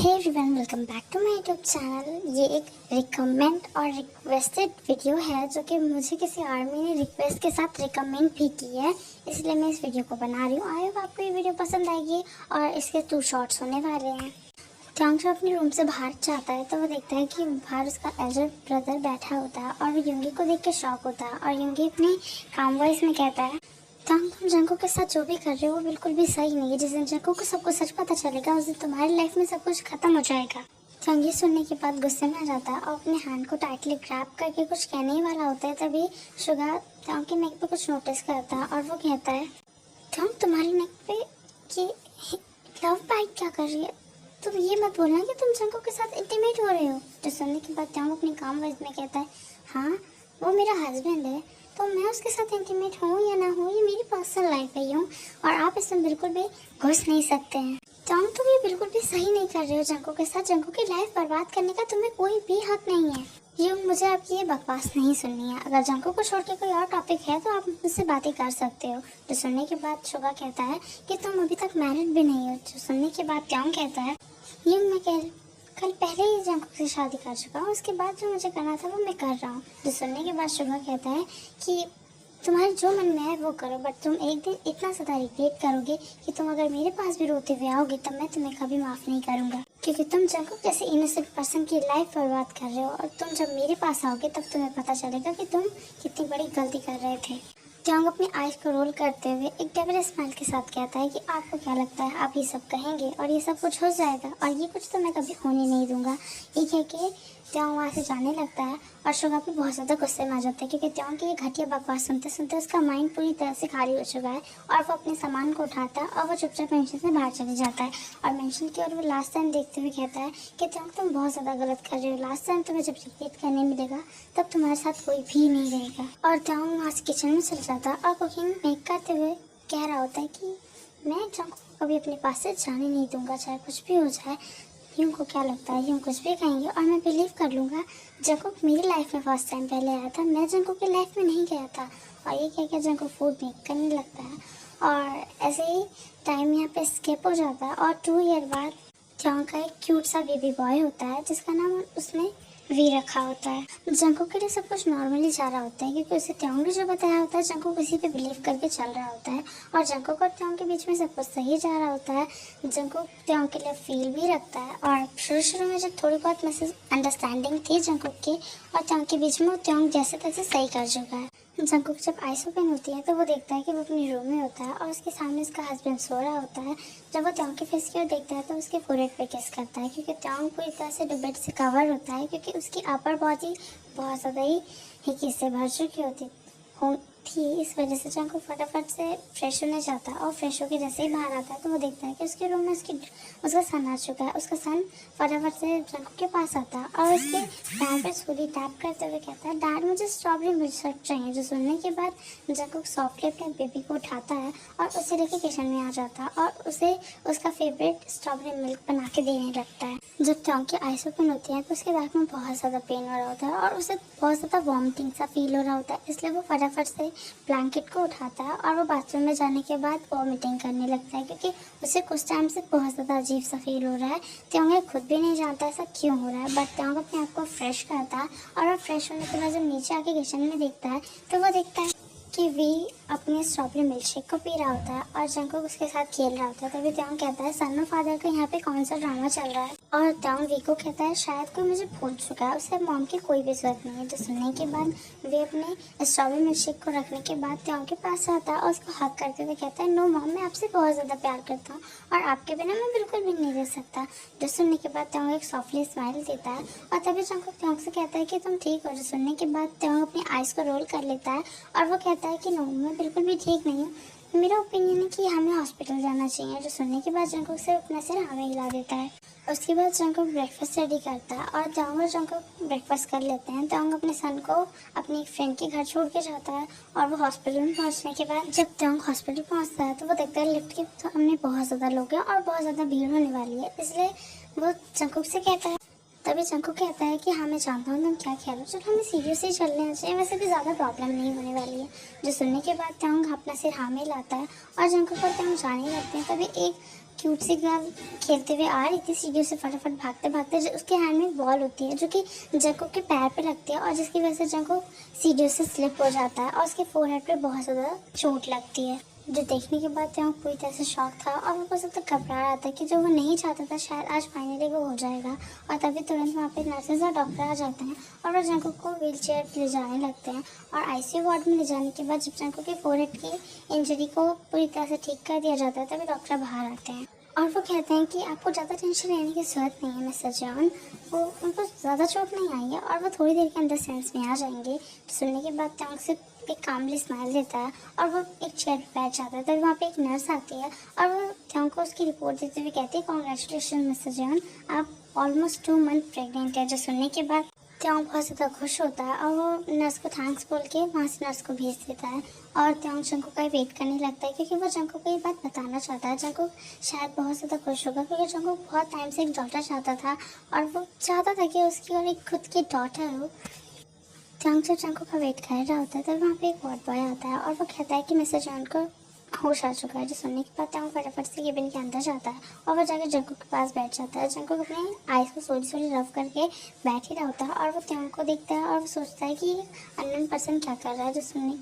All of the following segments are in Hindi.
Hey everyone, welcome back to my YouTube channel. ये एक रिकमेंड और रिक्वेस्टेड वीडियो है जो कि मुझे किसी आर्मी ने रिक्वेस्ट के साथ रिकमेंड भी की है, इसलिए मैं इस वीडियो को बना रही हूँ। आई होप आपको ये वीडियो पसंद आएगी और इसके 2 शॉर्ट्स होने वाले हैं। त्यांग अपने रूम से बाहर जाता है तो वो देखता है कि बाहर उसका एल्डर ब्रदर बैठा होता है और वो युंगी को देख के शॉक होता है और युंगी अपनी काम वॉइस में कहता है, तुम जंको के साथ जो भी कर रहे हो वो बिल्कुल भी सही नहीं है। जिस दिन जंको को सब कुछ सच पता चलेगा उस दिन तुम्हारी लाइफ में सब कुछ खत्म हो जाएगा। त्यांग ये सुनने के बाद गुस्से में आ जाता है और अपने हैंड को टाइटली ग्रैब करके कुछ कहने ही वाला होता है। तभी शुगा त्यांग के नेक पे कुछ नोटिस करता है और वो कहता है, त्यांग तुम्हारी नेक पे ये लव बाइट क्या कर रही है? तुम ये मत बोलना कि तुम जंको के साथ इंटीमेट हो रहे हो। जो सुनने के बाद त्यांग अपनी काम वॉइस में कहता है, हाँ वो मेरा हस्बैंड है, तो मैं उसके साथ इंटीमेट हूँ या ना हूँ ये मेरी पर्सनल लाइफ है यूँ, और आप इसमें बिल्कुल भी घुस नहीं सकते हैं। तुम ये बिल्कुल भी सही नहीं कर रहे हो जंको के साथ। जंको की लाइफ बर्बाद करने का तुम्हें कोई भी हक नहीं है। यूँ मुझे आपकी ये बकवास नहीं सुननी है। अगर जंको को छोड़ के कोई और टॉपिक है तो आप मुझसे बातें कर सकते हो। जो सुनने के बाद शुगा कहता है कि तुम अभी तक मैरिड भी नहीं हो। जो सुनने के बाद त्यांग कहता है, यूँ मैं कल पहले ही जंको से शादी कर चुका हूँ, उसके बाद जो मुझे करना था वो मैं कर रहा हूँ। जो सुनने के बाद शुगा कहता है कि तुम्हारे जो मन में है वो करो, बट तुम एक दिन इतना ज़्यादा रिग्रेट करोगे कि तुम अगर मेरे पास भी रोते हुए आओगे तब मैं तुम्हें कभी माफ़ नहीं करूँगा, क्योंकि तुम जंको जैसे इनोसेंट पर्सन की लाइफ बर्बाद कर रहे हो। और तुम जब मेरे पास आओगे तब तुम्हें पता चलेगा कि तुम कितनी बड़ी गलती कर रहे थे। त्यांग अपनी आइज को रोल करते हुए एक डेविल स्माइल के साथ कहता है कि आपको क्या लगता है आप ये सब कहेंगे और ये सब कुछ हो जाएगा और ये कुछ तो मैं कभी होने नहीं दूंगा। ये कह के त्यांग वहाँ से जाने लगता है और शुगा भी बहुत ज़्यादा गुस्से में आ जाता है, क्योंकि त्यांग की ये घटिया बकवास सुनते सुनते उसका माइंड पूरी तरह से खाली हो चुका है और वो अपने सामान को उठाता है और वो चुपचाप मेंशन से बाहर चले जाता है और मेंशन की ओर वो लास्ट टाइम देखते हुए कहता है कि त्यांग तुम बहुत ज़्यादा गलत कर रहे हो। लास्ट टाइम तुम्हें जब रिपीट करने मिलेगा तब तुम्हारे साथ कोई भी नहीं रहेगा। और त्यांग वहाँ से किचन में चल जाता है और कुकिंग मेक करते हुए कह रहा होता है कि मैं जंको को कभी अपने पास से जाने नहीं दूंगा, चाहे कुछ भी हो जाए। यूँ को क्या लगता है, यूँ कुछ भी कहेंगे और मैं बिलीव कर लूँगा। जंको मेरी लाइफ में फर्स्ट टाइम पहले आया था, मैं जंको की लाइफ में नहीं गया था। और ये कह के जंको फूड मेक करने लगता है और ऐसे ही टाइम यहाँ पे स्किप हो जाता है और 2 ईयर बाद त्यांग का एक क्यूट सा बेबी बॉय होता है जिसका नाम उसने वी रखा होता है। जंको के लिए सब कुछ नॉर्मली जा रहा होता है, क्योंकि उसे त्यांग ने जो बताया होता है जंको किसी पे बिलीव करके चल रहा होता है और जंको और त्यांग के बीच में सब कुछ सही जा रहा होता है। जंको त्यांग के लिए फील भी रखता है और शुरू में जब थोड़ी बहुत मिस अंडरस्टैंडिंग थी जंको के और त्यांग के बीच में, वो त्यांग जैसे तैसे सही कर चुका है। जंको जब आइस ओपन होती है तो वो देखता है कि वो अपने रूम में होता है और उसके सामने उसका हस्बैंड सो रहा होता है। जब वो त्यांग के फेस की ओर देखता है तो उसके फोरहेड पे किस करता है, क्योंकि त्यांग पूरी तरह से दुपट्टे से कवर होता है, क्योंकि उसकी अपर बॉडी बहुत ज़्यादा ही हिकी से भर चुकी थी। इस वजह से जंको फटाफट से फ्रेश होने जाता है और फ्रेश होकर जैसे ही बाहर आता है तो वो देखता है कि उसके रूम में उसका सन आ चुका है। उसका सन फटाफट से जंको के पास आता है और उसके पैर पर छुरी टैप करते हुए कहता है, डैड मुझे स्ट्रॉबेरी मिल्कशेक चाहिए। जो सुनने के बाद जंको सॉफ्टली अपने बेबी को उठाता है और उसे लेके किचन में आ जाता है और उसे उसका फेवरेट स्ट्रॉबेरी मिल्क बना के देने लगता है। जब त्यांग की आइस ओपन होती है तो उसके बैक में बहुत ज़्यादा पेन हो रहा होता है और उसे बहुत ज़्यादा वॉमिटिंग सा फील हो रहा होता है, इसलिए वो फटाफट से ब्लैंकेट को उठाता है और वो बाथरूम में जाने के बाद वॉमिटिंग करने लगता है, क्योंकि उसे कुछ टाइम से बहुत ज़्यादा अजीब सा फील हो रहा है। त्यांग खुद भी नहीं जानता ऐसा क्यों हो रहा है, बट त्यांग अपने आप को फ्रेश करता है और वो फ्रेश होने के बाद जब नीचे आके किचन में देखता है तो वो देखता है कि वी अपने स्ट्रॉबेरी मिल्कशेक को पी रहा होता है और जंको उसके साथ खेल रहा होता है। तभी त्यांग कहता है, सन ऑफ फादर का यहाँ पे कौन सा ड्रामा चल रहा है? और त्यांग वी को कहता है, शायद कोई मुझे भूल चुका है, उसे मॉम की कोई भी जरूरत नहीं है। जो सुनने के बाद वे अपने स्ट्रॉबेरी मिल्कशेक को रखने के बाद त्यांग के पास आता है और उसको हक करते हुए कहता है, नो मॉम, मैं आपसे बहुत ज़्यादा प्यार करता हूँ और आपके बिना मैं बिल्कुल भी नहीं रह सकता। जो सुनने के बाद त्यांग एक सॉफ्टली स्माइल देता है और तभी जंको त्यांग से कहता है कि तुम ठीक हो। जो सुनने के बाद त्यांग अपनी आइज़ को रोल कर लेता है और वो कहता है कि नो, मैं बिल्कुल भी ठीक नहीं हूँ, मेरा ओपिनियन है कि हमें हॉस्पिटल जाना चाहिए। जो सुनने के बाद जंको से अपना सिर हमें हिला देता है। उसके बाद जंको ब्रेकफास्ट रेडी करता है और त्यांग और जंको ब्रेकफास्ट कर लेते हैं। त्यांग अपने सन को अपनी एक फ्रेंड के घर छोड़ के जाता है और वो हॉस्पिटल में पहुंचने के बाद जब त्यांग हॉस्पिटल पहुंचता है तो वो देखता है लिफ्ट के सामने बहुत ज़्यादा लोग हैं और बहुत ज़्यादा भीड़ होने वाली है, इसलिए वो जंको से कहता है। तभी जंको कहता है कि हाँ मैं जानता हूँ तुम क्या कह रहे हो, चलो हमें सीरियसली चल लेना चाहिए, वैसे भी ज़्यादा प्रॉब्लम नहीं होने वाली है। जो सुनने के बाद त्यांग अपना सिर हाँ में लाता है और जंको पर त्यांग जाने लगते हैं। तभी एक क्यूट सी गर्ल खेलते हुए आ रही थी सीढ़ियों से फटाफट भागते भागते। उसके हैंड में एक बॉल होती है जो कि जंकुक के पैर पे लगती है और जिसकी वजह से जंकुक सीढ़ियों से स्लिप हो जाता है और उसके फोरहेड पे बहुत ज़्यादा चोट लगती है। जो देखने के बाद जंकुक पूरी तरह से शॉक था और वो बहुत ज़्यादा घबरा रहा था कि जो वो नहीं चाहता था शायद आज फाइनली वो हो जाएगा। और तभी तुरंत वहाँ पे नर्सेज और डॉक्टर आ जाते हैं और वो जंकुक को व्हील चेयर ले जाने लगते हैं। और आईसीयू वार्ड में ले जाने के बाद जब जंकुक के फोरहेड की इंजरी को पूरी तरह से ठीक कर दिया जाता है तभी डॉक्टर बाहर आते हैं और वो कहते हैं कि आपको ज़्यादा टेंशन लेने की ज़रूरत नहीं है मिस्टर जॉन, वो उनको ज़्यादा चोट नहीं आई है और वो थोड़ी देर के अंदर सेंस में आ जाएंगे। तो सुनने के बाद टोंग से एक कामली स्माइल देता है और वो एक चेयर पर बैठ जाता है। तभी वहाँ पे एक नर्स आती है और वो टोंग को उसकी रिपोर्ट देते हुए कहती है कॉन्ग्रेचुलेशन मिस्टर जॉन, आप ऑलमोस्ट 2 मंथ प्रेगनेंट है। जो सुनने के बाद त्योंग बहुत ज़्यादा खुश होता है और वो नर्स को थैंक्स बोल के वहाँ से नर्स को भेज देता है और त्योंग जंकुक का वेट करने लगता है क्योंकि वो जंकुक को ये बात बताना चाहता है। जंकुक शायद बहुत ज़्यादा खुश होगा क्योंकि जंकुक बहुत टाइम से एक डॉटर चाहता था और वो चाहता था कि उसकी और एक खुद की डॉटर हो। त्योंग जब जंकुक का वेट कर रहा होता है तब वहाँ पे एक वार्ड बॉय आता है और वो कहता है कि मिस्टर जॉन को होश आ चुका है। जो सुनने के बाद त्योंग फटाफट से केबिन के अंदर जाता है और वो जाकर जंकुक के पास बैठ जाता है। जंकुक अपने आइज़ को सोली सोली रफ करके बैठ ही रहा होता है और वो त्योंग को देखता है और वो सोचता है कि अननोन पर्सन क्या कर रहा है। जो सुनने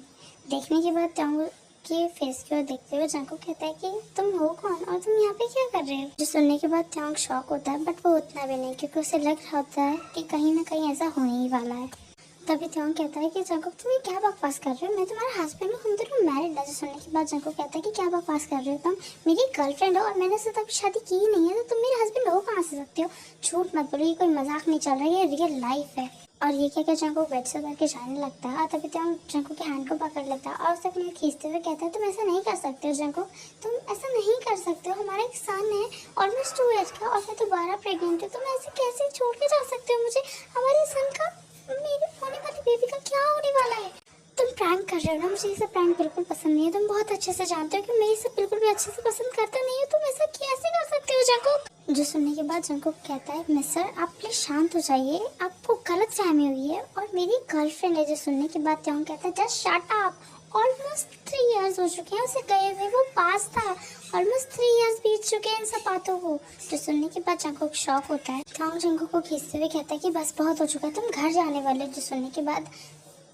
देखने के बाद त्योंग के फेस की ओर देखते हुए जंकुक कहता है कि तुम हो कौन और तुम यहाँ पे क्या कर रहे हो। जो सुनने के बाद त्योंग शॉक होता है बट वो उतना भी नहीं क्योंकि उसे लग रहा होता है कि कहीं ना कहीं ऐसा होने ही वाला है। तभी त्योंग कहता है कि जंकुक तुम ये क्या बकवास कर रहे हो, मैं तुम्हारा हस्बैंड हूँ, हम दोनों मैरिड है। सुनने के बाद जंकुक कहता है कि क्या बकवास कर रहे हो, तुम मेरी गर्लफ्रेंड हो और मैंने उससे तभी शादी की ही नहीं है तो तुम मेरे हस्बैंड हो कहाँ से सकते हो। झूठ मत बोलो, ये कोई मजाक नहीं चल रहा है, ये रियल लाइफ है। और ये क्या जंकुक बेड से उतर के जाने लगता है और तभी त्योंग जंकुक के हैंड को पकड़ लेता है और उसे अपने खींचते हुए कहता है तुम ऐसा नहीं कर सकते हो जंकुक, तुम ऐसा नहीं कर सकते हो, हमारा एक सन है ऑलमोस्ट 2 ईयर्स का और मैं दोबारा प्रेग्नेंट हूँ, तुम ऐसे कैसे छोड़ के जा सकते हो मुझे, हमारे सन का मेरे होने वाली बेबी का क्या होने वाला है। तुम प्रैंक कर रहे हो ना, मुझे ये सब प्रैंक बिल्कुल पसंद नहीं है, तुम बहुत अच्छे से जानते हो कि मैं ये सब बिल्कुल भी अच्छे से पसंद करता नहीं हूँ, तुम ऐसा कैसे कर सकते हो जंकुक। जो सुनने के बाद जंकुक कहता है मिस्टर आप प्लीज शांत हो जाइए, आपको गलत फहमी हुई है और मेरी गर्लफ्रेंड है। जो सुनने के बाद त्योंग कहता है just shut up, almost 3 years हो चुके हैं उसे गए हुए, वो पास था, ऑलमोस्ट 3 इयर्स बीत चुके हैं इन सब बातों को। जो सुनने के बाद जंकुक शॉक होता है। त्योंग जंकुक को खींचते हुए कहता है कि बस बहुत हो चुका है, तुम घर जाने वाले। जो सुनने के बाद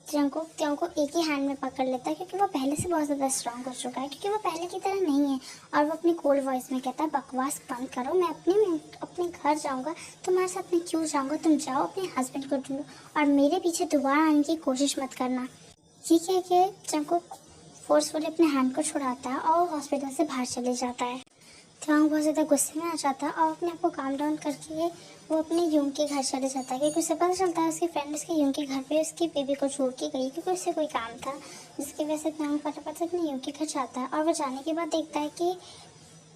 जंकुक त्योंग को एक ही हैंड में पकड़ लेता है क्योंकि वो पहले से बहुत ज़्यादा स्ट्रांग हो चुका है, क्योंकि वो पहले की तरह नहीं है। और वो अपनी कोल्ड वॉइस में कहता है बकवास बंद करो, मैं अपने घर जाऊंगा, तुम्हारे साथ मैं क्यों जाऊंगा, तुम जाओ अपने हस्बैंड को ढूंढो और मेरे पीछे दोबारा आने की कोशिश मत करना। ये कह के जंकुक फोर्सफुली अपने हैंड को छुड़ाता है और हॉस्पिटल से बाहर चले जाता है। त्योंग बहुत ज़्यादा गुस्से में आ जाता है और अपने आप को काम डाउन करके वो अपने यूंग के घर चले जाता है क्योंकि उसे पता चलता है उसकी फ्रेंड उसके यूंग के घर पे उसकी बेबी को छोड़ के गई क्योंकि उससे कोई काम था, जिसकी वजह से त्योंग फटाफट से अपने यूंग के घर जाता है और वो जाने के बाद देखता है कि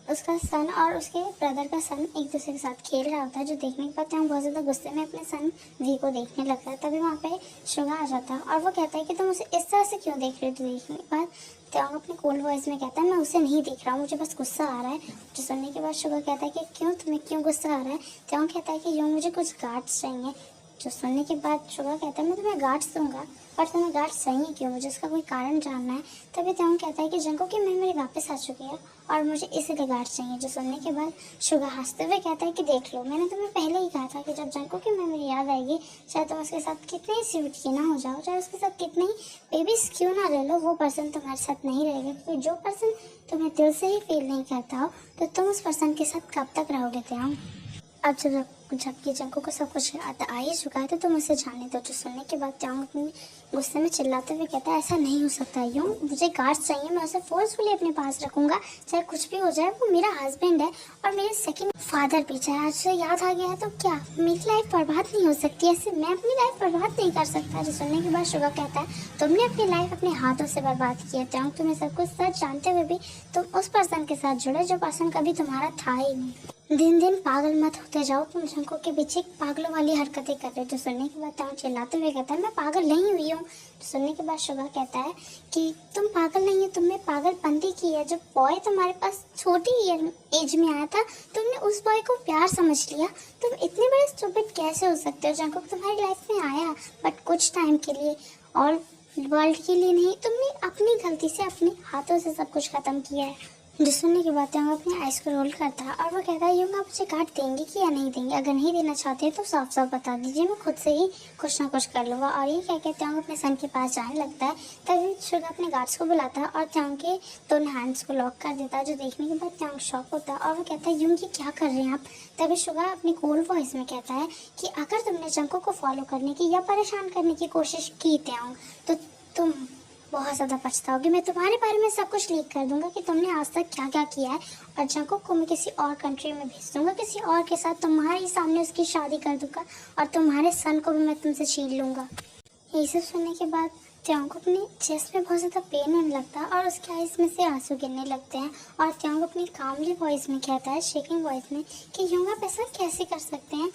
उसका सन और उसके ब्रदर का सन एक दूसरे के साथ खेल रहा होता है। जो देखने के बाद त्योंग बहुत ज़्यादा गुस्से में अपने सन वी को देखने लगता है। तभी वहाँ पे शुगा आ जाता है और वो कहता है कि तुम उसे इस तरह से क्यों देख रहे हो। तो देखने के बाद त्योंग अपनी कोल्ड वॉइस में कहता है मैं उसे नहीं देख रहा हूँ, मुझे बस गुस्सा आ रहा है। जो सुनने के बाद शुगा कहता है कि क्यों, तुम्हें क्यों गुस्सा आ रहा है। त्योंग कहता है कि यूँ मुझे कुछ गार्ड्स चाहिए। जो सुनने के बाद शुगा कहता है मैं तुम्हें गार्ड्स दूंगा, पर तुम्हें गार्ड्स चाहिए क्यों, मुझे उसका कोई कारण जानना है। तभी त्योंग कहता है कि जंकुक की मेमोरी वापस आ चुकी है और मुझे इसीलिए गार्ड्स चाहिए। जो सुनने के बाद शुगा हंसते हुए कहता है कि देख लो, मैंने तुम्हें पहले ही कहा था कि जब जंकुक की मेमोरी याद आएगी, चाहे तुम उसके साथ कितने स्वीट क्यों ना हो जाओ, चाहे उसके साथ कितने बेबीज क्यों ना ले लो, वो पर्सन तुम्हारे साथ नहीं रहेगा क्योंकि जो पर्सन तुम्हें दिल से ही फील नहीं करता हो तो तुम उस पर्सन के साथ कब तक रहोगे त्योंग। अब जबकि जंकुक को सब कुछ याद आ ही चुका है तो तुम उसे जाने दो। जो सुनने के बाद त्योंग अपने गुस्से में चिल्लाते हुए कहता है ऐसा नहीं हो सकता यूँ, मुझे गार्ड्स चाहिए, मैं उसे फोर्सफुली अपने पास रखूंगा चाहे कुछ भी हो जाए, वो मेरा हस्बैंड है और मेरे सेकंड फादर भी। चाहे आज से याद आ गया है तो क्या, मेरी लाइफ बर्बाद नहीं हो सकती ऐसे, मैं अपनी लाइफ बर्बाद नहीं कर सकता। जो सुनने के बाद शुगा कहता है तुमने अपनी लाइफ अपने हाथों से बर्बाद की है त्योंग, तुम्हें सब कुछ सच जानते हुए भी तुम उस पर्सन के साथ जुड़े जो पर्सन कभी तुम्हारा था ही नहीं। दिन दिन पागल मत होते जाओ, तुम जंकुक के पीछे पागलों वाली हरकतें कर रहे हो। जो सुनने के बाद त्योंग चिल्लाते हुए कहता है मैं पागल नहीं हुई हूँ। तो सुनने के बाद शुगा कहता है कि तुम पागल नहीं है, तुमने पागलपंती की है। जब बॉय तुम्हारे पास छोटी एज में आया था तुमने उस बॉय को प्यार समझ लिया, तुम इतने बड़े स्टूपिड कैसे हो सकते हो। जंकुक तुम्हारी लाइफ में आया बट कुछ टाइम के लिए और वर्ल्ड के लिए नहीं, तुमने अपनी गलती से अपने हाथों से सब कुछ खत्म किया है। जो सुनने के बाद त्योंग अपनी आइस को रोल करता है और वो कहता है यूंग आप मुझे काट देंगे कि या नहीं देंगे, अगर नहीं देना चाहते हैं तो साफ साफ बता दीजिए, मैं खुद से ही कुछ ना कुछ कर लूँगा। और ये कह के त्योंग अपने सन के पास जाने लगता है। तभी शुगा अपने गार्ड्स को बुलाता है और त्योंग के दोनों हैंड्स को लॉक कर देता है, जो देखने के बाद त्योंग शॉक होता है और वो कहता है यूंग ये क्या कर रहे हैं आप। तभी शुगा अपनी कोल्ड वॉइस में कहता है कि अगर तुमने जंको को फॉलो करने की या परेशान करने की कोशिश की त्योंग तो तुम बहुत ज़्यादा पछताओगे। मैं तुम्हारे बारे में सब कुछ लीक कर दूंगा कि तुमने आज तक क्या क्या किया है, और जंगकुक को मैं किसी और कंट्री में भेज दूंगा, किसी और के साथ तुम्हारे सामने उसकी शादी कर दूंगा और तुम्हारे सन को भी मैं तुमसे छीन लूँगा। ये सब सुनने के बाद त्योंग को अपनी चेस्ट में बहुत ज़्यादा पेन होने लगता है और उसके आइस में से आंसू गिरने लगते हैं। और त्योंग अपनी कामली वॉइस में कहता है, शेकिंग वॉइस में, कि यूंग आप ऐसा कैसे कर सकते हैं।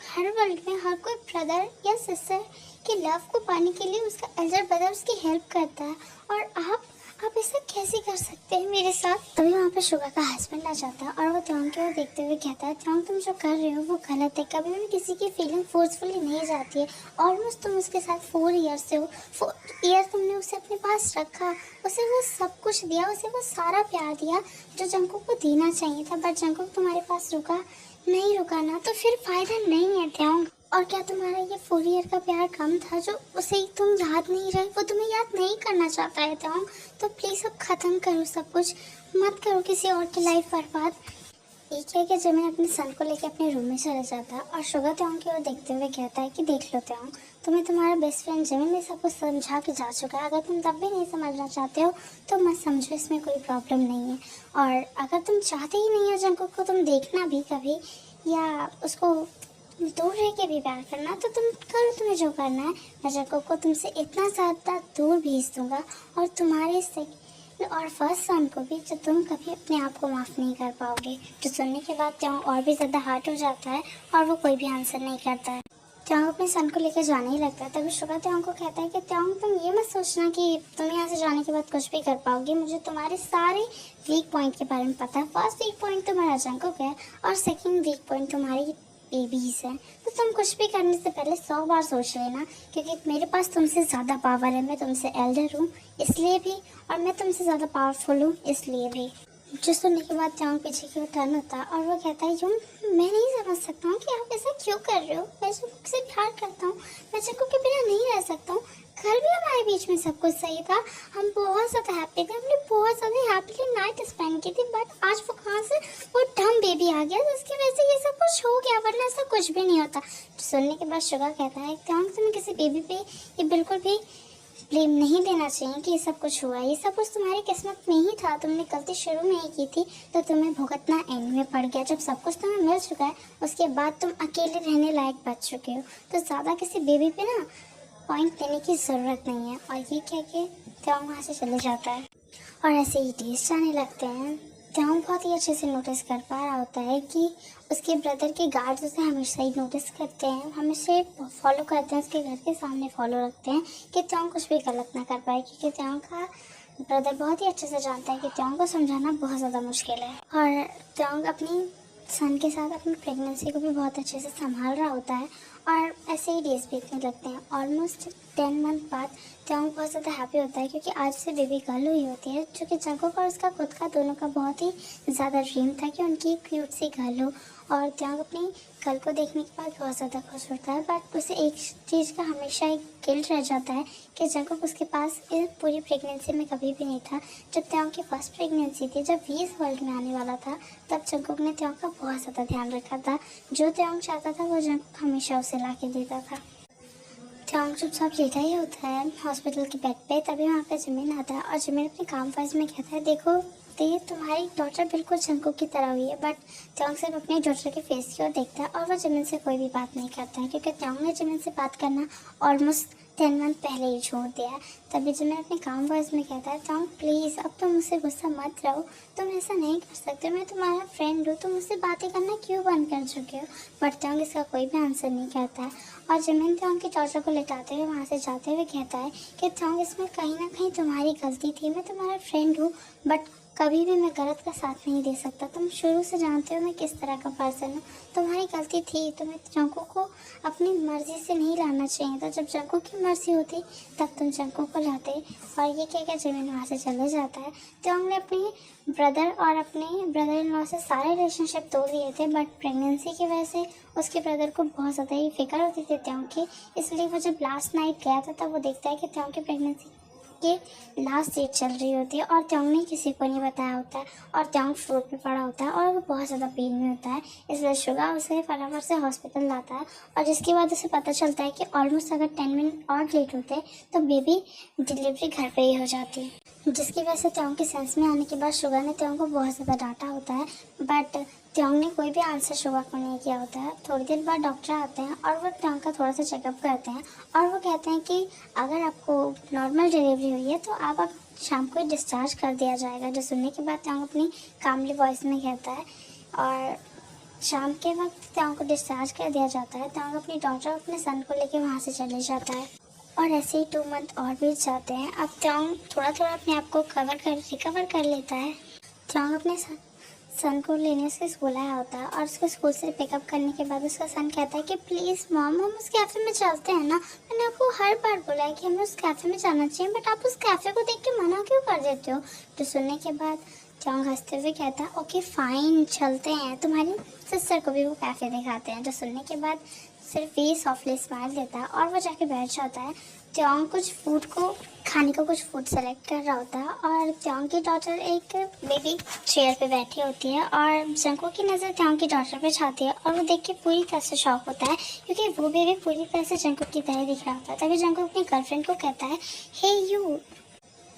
हर वर्ल्ड में हर कोई ब्रदर या सिस्टर के लव को पाने के लिए उसका एल्डर ब्रदर उसकी हेल्प करता है, और आप ऐसा कैसे कर सकते हैं मेरे साथ। तभी वहाँ पे शुगा का हस्बैंड आ जाता है और वो त्योंग की ओर देखते हुए कहता है, त्योंग तुम जो कर रहे हो वो गलत है, कभी भी किसी की फीलिंग फोर्सफुली नहीं जाती है। ऑलमोस्ट तुम उसके साथ 4 ईयर्स से हो, 4 ईयर तुमने उसे अपने पास रखा, उसे वो सब कुछ दिया, उसे वो सारा प्यार दिया जो जंगकुक को देना चाहिए था, बट जंगकुक तुम्हारे पास रुका ना तो फिर फायदा नहीं है त्योंग। और क्या तुम्हारा ये 4 ईयर का प्यार कम था जो उसे तुम याद नहीं रहे, वो तुम्हें याद नहीं करना चाहता है त्योंग। तो प्लीज़ अब ख़त्म करो सब कुछ, मत करो किसी और की लाइफ बर्बाद। ये क्या कि जब मैं अपने सन को लेकर अपने रूम में चला जाता है और शुगा त्योंग की ओर देखते हुए कहता है कि देख लो त्योंग, तुम्हें तुम्हारा बेस्ट फ्रेंड जिमिन ने सब कुछ समझा के जा चुका है, अगर तुम तब भी नहीं समझना चाहते हो तो मत समझो, इसमें कोई प्रॉब्लम नहीं है। और अगर तुम चाहते ही नहीं हो जंगकुक को तुम देखना भी कभी या उसको दूर रह के भी प्यार करना, तो तुम करो, तुम्हें जो करना है। मैं जंगकुक को तुमसे इतना ज़्यादा दूर भेज दूंगा और तुम्हारे सेकंड और फर्स्ट सन को भी, जो तुम कभी अपने आप को माफ़ नहीं कर पाओगे। जो सुनने के बाद त्योंग और भी ज़्यादा हर्ट हो जाता है और वो कोई भी आंसर नहीं करता है। त्योंग अपने सन को लेकर जाने ही लगता है। तभी शुगा त्योंग को कहता है कि त्योंग तुम ये मत सोचना कि तुम यहाँ से जाने के बाद कुछ भी कर पाओगे, मुझे तुम्हारे सारे वीक पॉइंट के बारे में पता है। फर्स्ट वीक पॉइंट तुम्हारा जंगकुक है और सेकंड वीक पॉइंट तुम्हारी बेबीज हैं, तो तुम कुछ भी करने से पहले 100 बार सोच लेना, क्योंकि मेरे पास तुमसे ज़्यादा पावर है, मैं तुमसे एल्डर हूँ इसलिए भी, और मैं तुमसे ज़्यादा पावरफुल हूँ इसलिए भी। जो सुनने के बाद त्योंग पीछे की ओर टर्न होता है और वो कहता है, यूं मैं नहीं समझ सकता हूँ कि आप ऐसा क्यों कर रहे हो, मैं जंगकुक से प्यार करता हूँ, मैं जंगकुक के बिना नहीं रह सकता हूँ। कल भी हमारे बीच में सब कुछ सही था, हम बहुत ज़्यादा हैप्पी थे, हमने बहुत ज़्यादा हैप्पीली नाइट स्पेंड की थी, बट आज वो कहाँ से वो डम बेबी आ गया जिसकी वजह से ये सब कुछ हो गया, वरना ऐसा कुछ भी नहीं होता। सुनने के बाद शुगा कहता है, त्योंग तुम्हें किसी बेबी पे ये बिल्कुल भी ब्लेम नहीं देना चाहिए कि ये सब कुछ हुआ, ये सब कुछ तुम्हारी किस्मत में ही था, तुमने गलती शुरू में ही की थी तो तुम्हें भुगतना एंड में पड़ गया। जब सब कुछ तुम्हें मिल चुका है उसके बाद तुम अकेले रहने लायक बच चुके हो, तो ज़्यादा किसी बेबी पे ना पॉइंट देने की ज़रूरत नहीं है। और ये कह के त्योंग वहाँ से चले जाता है और ऐसे ही डेज जाने लगते हैं। त्योंग बहुत ही अच्छे से नोटिस कर पा रहा होता है कि उसके ब्रदर के गार्ड्स उसे हमेशा ही नोटिस करते हैं, हमेशा फॉलो करते हैं, उसके घर के सामने फॉलो रखते हैं कि त्योंग कुछ भी गलत ना कर पाए, क्योंकि त्योंग का ब्रदर बहुत ही अच्छे से जानता है कि त्योंग को समझाना बहुत ज़्यादा मुश्किल है। और त्योंग अपनी सन के साथ अपनी प्रेगनेंसी को भी बहुत अच्छे से संभाल रहा होता है और ऐसे ही डेज बीतने लगते हैं। ऑलमोस्ट 10 मंथ बाद त्योंग बहुत ज़्यादा हैप्पी होता है, क्योंकि आज से बेबी गर्ल हुई होती है, जो कि जंगकुक और उसका खुद का दोनों का बहुत ही ज़्यादा ड्रीम था कि उनकी क्यूट सी गर्ल हो। और त्योंग अपनी गर्ल को देखने के बाद बहुत ज़्यादा खुश होता है, बट उसे एक चीज़ का हमेशा एक गिल्ट रह जाता है कि जंगकुक उसके पास इस पूरी प्रेगनेंसी में कभी भी नहीं था। जब त्योंग की फर्स्ट प्रेगनेंसी थी, जब वी इस वर्ल्ड में आने वाला था, तब जंगकुक ने त्योंग का बहुत ज़्यादा ध्यान रखा था। जो त्योंग चाहता था वो जंगकुक हमेशा उसे ला के देता था। त्योंग चुपचाप लेटा ही होता है हॉस्पिटल के बेड पे। तभी वहाँ पे जिमिन आता है और जिमिन अपने काम काज में कहता है, देखो ये तुम्हारी डॉटर बिल्कुल जंगकुक की तरह हुई है, बट त्योंग सिर्फ अपनी डॉटर के फेस की ओर देखता है और वो जिमिन से कोई भी बात नहीं करता है, क्योंकि त्योंग ने जिमिन से बात करना ऑलमोस्ट 10 मंथ पहले ही छोड़ दिया है। तभी जिमिन अपने काम वॉइस में कहता है, त्योंग प्लीज़ अब तुम मुझसे गुस्सा मत रहो, तुम ऐसा नहीं कर सकते, मैं तुम्हारा फ्रेंड हूँ, तुम मुझसे बातें करना क्यों बंद कर चुके हो। बट त्योंग इसका कोई भी आंसर नहीं करता है और जिमिन त्योंग की डॉटर को लेटाते हुए वहाँ से जाते हुए कहता है कि त्योंग इसमें कहीं ना कहीं तुम्हारी गलती थी, मैं तुम्हारा फ्रेंड हूँ, बट कभी भी मैं गलत का साथ नहीं दे सकता। तुम शुरू से जानते हो मैं किस तरह का पर्सन हूँ। तुम्हारी गलती थी, तुम्हें जंकू को अपनी मर्जी से नहीं लाना चाहिए था। जब जंकू की मर्जी होती तब तुम जंकू को लाते। और ये क्या जिमिन वहाँ से चले जाता है। त्योंग ने अपने ब्रदर और अपने ब्रदर इन लॉ से सारे रिलेशनशिप तोड़ दिए थे, बट प्रेगनेंसी की वजह से उसके ब्रदर को बहुत ज़्यादा ही फिक्र होती थी त्योंग की। इसलिए वो जब लास्ट नाइट गया था तब वो देखता है कि त्योंग की प्रेगनेंसी कि लास्ट डेट चल रही होती है और त्योंग ने किसी को नहीं बताया होता है और त्योंग फ्लोर पे पड़ा होता है और वो बहुत ज़्यादा पेन में होता है। इसलिए शुगा उसे फटाफट से हॉस्पिटल लाता है और जिसके बाद उसे पता चलता है कि ऑलमोस्ट अगर 10 मिनट और लेट होते तो बेबी डिलीवरी घर पे ही हो जाती है। जिसकी वजह से त्योंग के सेंस में आने के बाद शुगा ने त्योंग को बहुत ज़्यादा डांटा होता है, बट त्योंग ने कोई भी आंसर शुगा को नहीं किया होता है। थोड़ी देर बाद डॉक्टर आते हैं और वो त्योंग का थोड़ा सा चेकअप करते हैं और वो कहते हैं कि अगर आपको नॉर्मल डिलीवरी हुई है तो आप शाम को डिस्चार्ज कर दिया जाएगा। जो सुनने के बाद त्योंग अपनी कामली वॉइस में कहता है और शाम के वक्त त्योंग को डिस्चार्ज कर दिया जाता है। त्योंग अपनी डॉटर अपने सन को लेकर वहाँ से चले जाता है और ऐसे ही 2 मंथ और बीत जाते हैं। अब त्योंग थोड़ा थोड़ा अपने आप को रिकवर कर लेता है। त्योंग अपने सन को लेने उसके स्कूल आया होता है और उसको स्कूल से पिकअप करने के बाद उसका सन कहता है कि प्लीज़ मॉम हम उस कैफ़े में चलते हैं ना। मैंने आपको हर बार बोला है कि हमें उस कैफ़े में जाना चाहिए, बट आप उस कैफ़े को देख के मना क्यों कर देते हो। तो सुनने के बाद त्योंग हंसते हुए कहता है ओके फाइन चलते हैं। तुम्हारी सिस्टर को भी वो कैफ़े दिखाते हैं। जो सुनने के बाद सिर्फ ये सॉफ्टली स्माइल देता है और वो जाके बैठ जाता है। त्योंग कुछ फूड को खाने को कुछ फूड सेलेक्ट कर रहा होता है और त्योंग की डॉटर एक बेबी चेयर पे बैठी होती है और जंकू की नज़र त्योंग की डॉटर पे जाती है और वो देख के पूरी तरह से शॉक होता है क्योंकि वो बेबी पूरी तरह से जंकू की तरह दिख रहा होता है। तभी जंकू अपनी गर्लफ्रेंड को कहता है हे यू,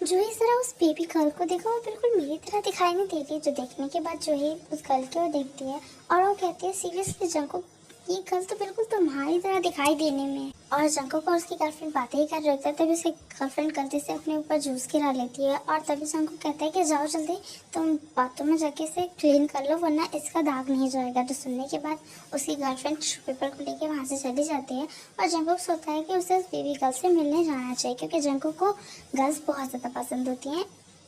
जो ही जरा उस बेबी गर्ल को देखा वो बिल्कुल मेरी तरह दिखाई नहीं देती। जो देखने के बाद जो ही उस गर्ल की ओर देखती है और वो कहती है सीरियसली जंकू ये गर्ल तो बिल्कुल तुम्हारी तरह दिखाई देने में। और जंकू को उसकी गर्लफ्रेंड बातें ही कर रही होती है तभी उसकी गर्लफ्रेंड गलती से अपने ऊपर जूस गिरा लेती है और तभी जंकू कहता है कि जाओ जल्दी तुम बाथरूम में जाके इसे क्लीन कर लो वरना इसका दाग नहीं जाएगा। तो सुनने के बाद उसकी गर्लफ्रेंड टिश्यू पेपर को लेके वहाँ से चली जाती है और जंकू सोचता है कि उसे उस बेबी गर्ल से मिलने जाना चाहिए क्योंकि जंकू को गर्ल्स बहुत ज़्यादा पसंद होती हैं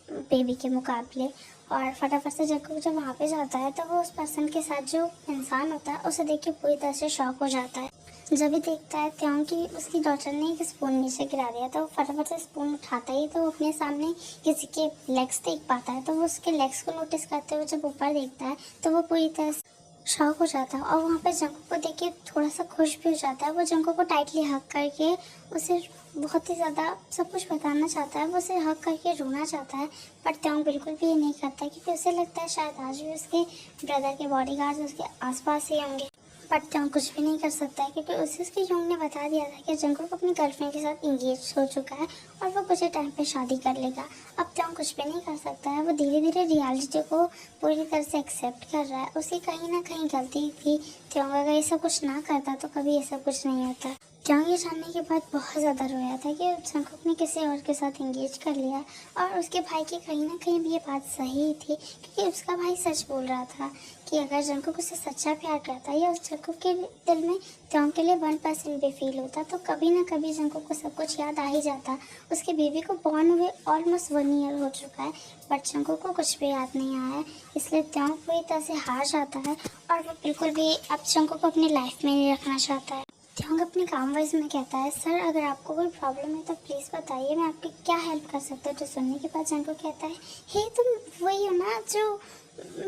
बेबी के मुकाबले। और फटाफट से जंकू जब वहाँ पे जाता है तो वो उस पर्सन के साथ जो इंसान होता है उसे देख के पूरी तरह से शॉक हो जाता है। जब भी देखता है त्योंग की उसकी डॉटर ने एक स्पून नीचे गिरा दिया तो फटाफट से स्पून उठाता ही तो वो अपने सामने किसी के लेग्स देख पाता है। तो वो उसके लेग्स को नोटिस करते हुए जब ऊपर देखता है तो वो पूरी तरह से शॉक हो जाता है और वहाँ पे जंकू को देख के थोड़ा सा खुश भी हो जाता है। वो जंकू को टाइटली हग करके उसे बहुत ही ज़्यादा सब कुछ बताना चाहता है। वो उसे हग करके रोना चाहता है बट त्योंग बिल्कुल भी ये नहीं करता क्योंकि उसे लगता है शायद आज भी उसके ब्रदर के बॉडीगार्ड्स उसके आसपास ही होंगे। बट त्योंग कुछ भी नहीं कर सकता है क्योंकि उसे उसके यूंग ने बता दिया था कि जंकू को अपनी गर्लफ्रेंड के साथ इंगेज हो चुका है और वो कुछ टाइम पे शादी कर लेगा। अब त्योंग कुछ भी नहीं कर सकता है। वो धीरे धीरे रियलिटी को पूरी तरह से एक्सेप्ट कर रहा है। उसकी कहीं ना कहीं गलती थी। त्योंग अगर ये सब कुछ ना करता तो कभी ये सब कुछ नहीं होता। त्योंग ये जानने के बाद बहुत ज़्यादा रोया था कि जंकू ने किसी और के साथ इंगेज कर लिया और उसके भाई की कहीं ना कहीं भी ये बात सही थी क्योंकि उसका भाई सच बोल रहा था कि अगर जंकू उससे सच्चा प्यार करता या उस जंकू के दिल में त्योंग के लिए 1% भी फील होता तो कभी ना कभी जंकू को सब कुछ याद आ ही जाता। उसके बेबी को बॉर्न हुए ऑलमोस्ट 1 ईयर हो चुका है बट जंकू को कुछ भी याद नहीं आया है। इसलिए त्योंग पूरी तरह से हार जाता है और वो बिल्कुल भी अब जंकू को अपनी लाइफ में नहीं रखना चाहता है। त्योंग अपने काम वाइज में कहता है सर अगर आपको कोई प्रॉब्लम है तो प्लीज़ बताइए मैं आपकी क्या हेल्प कर सकता हूँ। तो सुनने के बाद जंकू कहता है हे तुम वही हो ना जो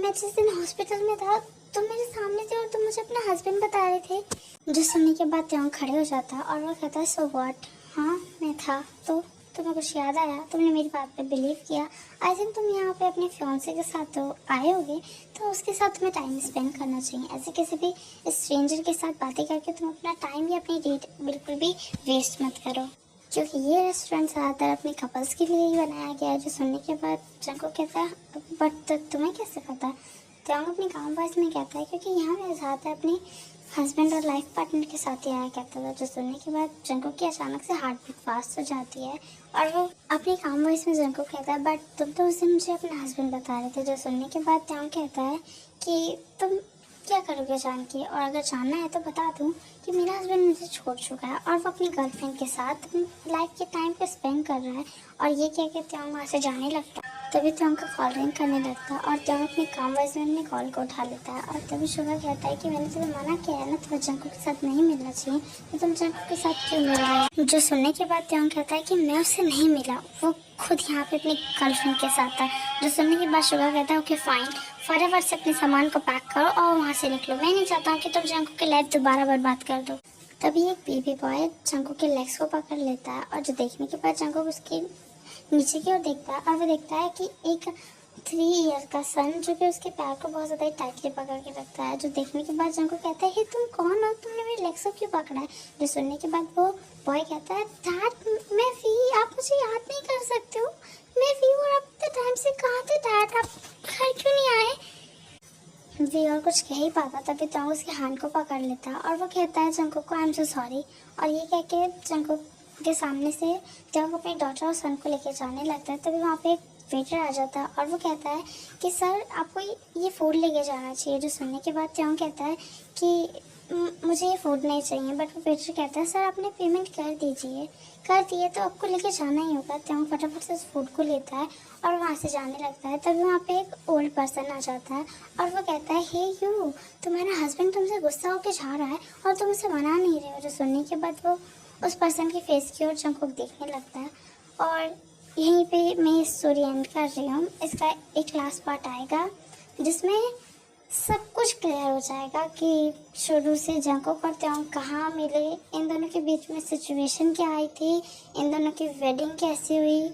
मैं जिस दिन हॉस्पिटल में था तुम मेरे सामने थे और तुम मुझे अपना हस्बैंड बता रहे थे। जो सुनने के बाद त्योंग खड़े हो जाता है और वो कहता है सो व्हाट, हाँ मैं था तो तुम्हें कुछ याद आया, तुमने मेरी बात पे बिलीव किया। आई थिंक तुम यहाँ पे अपने फियांसे के साथ तो आए होगे तो उसके साथ तुम्हें टाइम स्पेंड करना चाहिए। ऐसे किसी भी स्ट्रेंजर के साथ बातें करके तुम अपना टाइम या अपनी डेट बिल्कुल भी वेस्ट मत करो क्योंकि ये रेस्टोरेंट ज़्यादातर अपने कपल्स के लिए ही बनाया गया है। जो सुनने के बाद जंकू कहता है बट तुम्हें कैसे पता। त्योंग अपनी काम वाइज में कहता है क्योंकि यहाँ मैं ज़्यादातर अपने हस्बैंड और लाइफ पार्टनर के साथ ही आया करता था। जो सुनने के बाद जंकू की अचानक से हार्ट बीट फास्ट हो जाती है और वो अपनी काम वाइज में जंकू कहता है बट तुम तो उस दिन मुझे अपना हस्बैंड बता रहे थे। जो सुनने के बाद त्योंग कहता है कि तुम क्या करोगे जान के, और अगर जानना है तो बता दूं कि मेरा हस्बैंड मुझे छोड़ चुका है और वो अपनी गर्लफ्रेंड के साथ लाइफ के टाइम पे स्पेंड कर रहा है। और ये कह के त्योंग वहाँ से जाने लगता है। तभी त्योंग का कॉल रिंग करने लगता है और त्योंग अपने काम वजह में अपने कॉल को उठा लेता है। और तभी शुगा कहता है कि मैंने तुम्हें मना किया है ना, तुम्हें जंकुक के साथ नहीं मिलना चाहिए, तो तुम जंकुक के साथ क्यों मिल रहे हो। जो सुनने के बाद त्योंग कहता है कि मैं उससे नहीं मिला, वो खुद यहाँ पे अपनी गर्लफ्रेंड के साथ था। जो सुनने के बाद शुगा कहता है ओके फाइन, फटाफट से अपने सामान को पैक करो और वहाँ से निकलो, मैं नहीं चाहता हूँ कि तुम जंकुक की लाइफ दोबारा बर्बाद कर दो। तभी एक बेबी बॉय जंकुक के लेग्स को पकड़ लेता है और जो देखने के बाद जंकुक उसके नीचे की ओर देखता है और वो देखता है कि एक 3 ईयर का सन जो कि उसके पैर को बहुत ज़्यादा टाइटली पकड़ के रखता है। जो देखने के बाद जंकुक कहता है हे तुम कौन हो, तुमने मेरे लेग्स को क्यों पकड़ा है। जो सुनने के बाद वो बॉय कहता है डैड मैं वी, आप मुझे याद नहीं कर सकते हो, मैं वी और आप इतने टाइम से कहाँ थे डैड, आप घर क्यों नहीं आए। वी और कुछ कह ही पाता तभी तो उसके हाथ को पकड़ लेता है और वो कहता है जंकुक को आई एम सो सॉरी। और ये कह के जंकुक के सामने से जब अपनी डॉटर और सन को लेके जाने लगता है तभी वहाँ पे एक वेटर आ जाता है और वो कहता है कि सर आपको ये फूड लेके जाना चाहिए। जो सुनने के बाद त्यों कहता है कि मुझे ये फूड नहीं चाहिए, बट वो वेटर कहता है सर आपने पेमेंट कर दीजिए, कर दिए तो आपको लेके जाना ही होगा। त्यों फटाफट से उस फूड को लेता है और वहाँ से जाने लगता है। तभी वहाँ पे एक ओल्ड पर्सन आ जाता है और वो कहता है हे यू, तुम्हारा हस्बैंड तुमसे गुस्सा होकर जा रहा है और तुम उसे मना नहीं रहे हो। जो सुनने के बाद वो उस पर्सन के फेस की ओर जंकुक देखने लगता है और यहीं पे मैं इस स्टोरी एंड कर रही हूँ। इसका एक लास्ट पार्ट आएगा जिसमें सब कुछ क्लियर हो जाएगा कि शुरू से जंकुक और त्योंग कहाँ मिले, इन दोनों के बीच में सिचुएशन क्या आई थी, इन दोनों की वेडिंग कैसी हुई,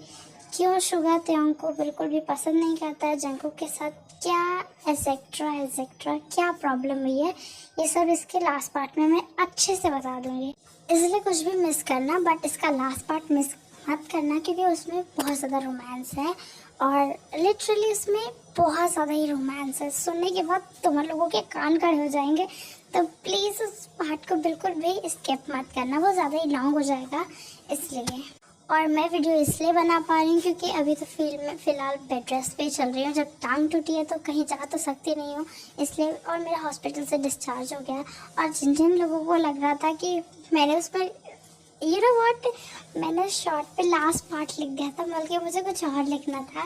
क्यों शुगा त्योंग को बिल्कुल भी पसंद नहीं करता है, जंकुक के साथ क्या एसेक्ट्रा क्या प्रॉब्लम हुई है, ये सब इसके लास्ट पार्ट में मैं अच्छे से बता दूंगी। इसलिए कुछ भी मिस करना, बट इसका लास्ट पार्ट मिस मत करना क्योंकि उसमें बहुत ज़्यादा रोमांस है और लिटरली उसमें बहुत ज़्यादा ही रोमांस है। सुनने के बाद तुम लोगों के कान खड़े हो जाएंगे, तो प्लीज़ उस पार्ट को बिल्कुल भी स्किप मत करना, वो ज़्यादा ही लॉन्ग हो जाएगा इसलिए। और मैं वीडियो इसलिए बना पा रही हूँ क्योंकि अभी तो फ़िलहाल बेड रेस्ट पे चल रही हूँ। जब टांग टूटी है तो कहीं जा तो सकती नहीं हूँ इसलिए, और मेरा हॉस्पिटल से डिस्चार्ज हो गया। और जिन जिन लोगों को लग रहा था कि मैंने उस पर यू नो व्हाट, मैंने शॉर्ट पे लास्ट पार्ट लिख दिया था बल्कि मुझे कुछ और लिखना था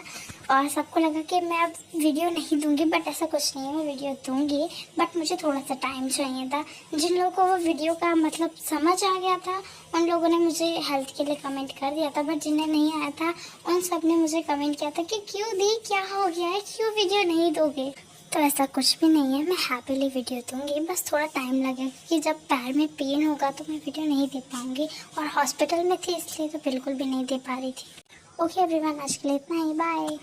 और सबको लगा कि मैं अब वीडियो नहीं दूंगी, बट ऐसा कुछ नहीं है, मैं वीडियो दूंगी बट मुझे थोड़ा सा टाइम चाहिए था। जिन लोगों को वो वीडियो का मतलब समझ आ गया था उन लोगों ने मुझे हेल्थ के लिए कमेंट कर दिया था, बट जिन्हें नहीं आया था उन सब ने मुझे कमेंट किया था कि क्यों दी, क्या हो गया है, क्यों वीडियो नहीं दोगे। तो ऐसा कुछ भी नहीं है, मैं हैप्पीली वीडियो दूंगी, बस थोड़ा टाइम लगेगा क्योंकि जब पैर में पेन होगा तो मैं वीडियो नहीं दे पाऊंगी और हॉस्पिटल में थी इसलिए तो बिल्कुल भी नहीं दे पा रही थी। ओके एवरीवन, आज के लिए इतना ही, बाय।